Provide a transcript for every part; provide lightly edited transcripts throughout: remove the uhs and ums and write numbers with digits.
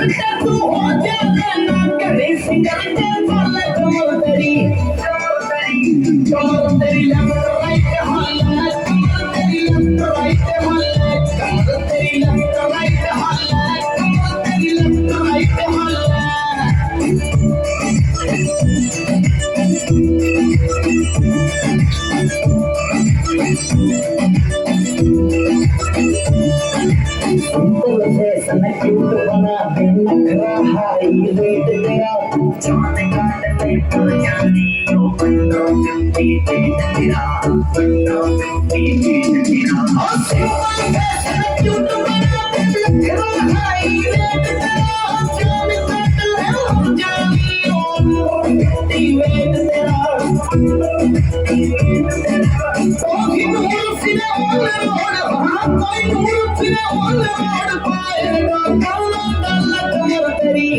तू हो जाना ना करे सिंगर के फल कमर तेरी लेफ्ट राइट हल्ला कमर तेरी लेफ्ट राइट हल्ला कमर तेरी लेफ्ट राइट हल्ला कमर तेरी लेफ्ट राइट हल्ला सन क्यूट बना नखरा हाई रेट तेरा चांद काट पे पर जानी ओ बंदो गंदी पेट तेरा बंदो गंदी पेट तेरा ओ सिंपल है सन क्यूट बना नखरा हाई रेट तेरा चांद काट ले पर जानी ओ गंदी पेट तेरा ओ ही नूर सिने ओल रोड हां कोई नूर सिने ओल रोड पाएगा कौन डाला कमर तेरी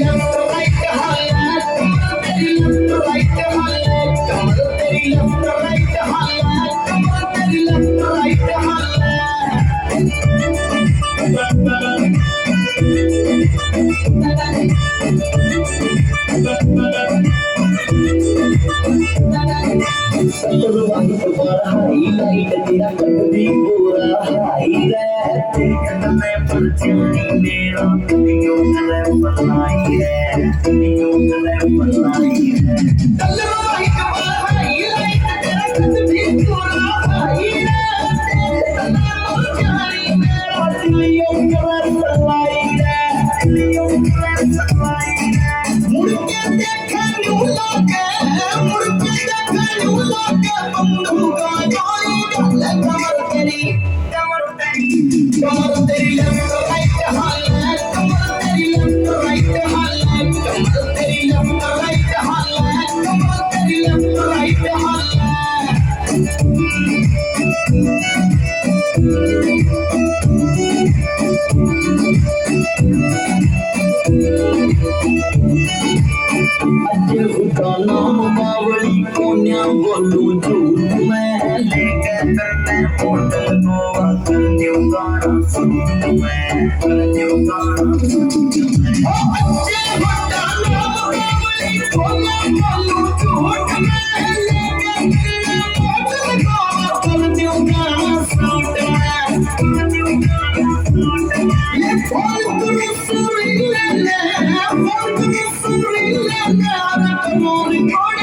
लेफ्ट राइट हल्ला कमर तेरी लेफ्ट राइट हल्ला कमर तेरी लेफ्ट राइट हल्ला कमर तेरी लेफ्ट राइट हल्ला हाईलाइट तेरा कभी पूरा हाई रे मैं पर जानी मेरा दुनिया में बनाई रे दुनिया में बनाई रे कलर लाइट हाईलाइट तेरा कभी पूरा हाई रे मैं पर जानी मेरा दुनिया में बनाई रे दुनिया में बनाई रे मुड़ के देखा न्यू लगे मुड़ के देखा न्यू लगे बंधु का जोड़ी डाले कमर तेरी लेफ्ट राइट हल्ला कमर तेरी लेफ्ट राइट हल्ला कमर तेरी लेफ्ट राइट हल्ला कमर तेरी लेफ्ट राइट हल्ला अजय का नाम बावली कोन्या बोलू झूठ मैं लेके करने होटल गोवा कर न्यू गाना सुन मैं कर न्यू गाना सुन मैं अजय का नाम बावली कोन्या बोलू झूठ मैं लेके करने होटल गोवा कर न्यू गाना सुन मैं कर न्यू गाना सुन मैं ये फोन तुम सुन ले फोन तुम सुन ले Come on,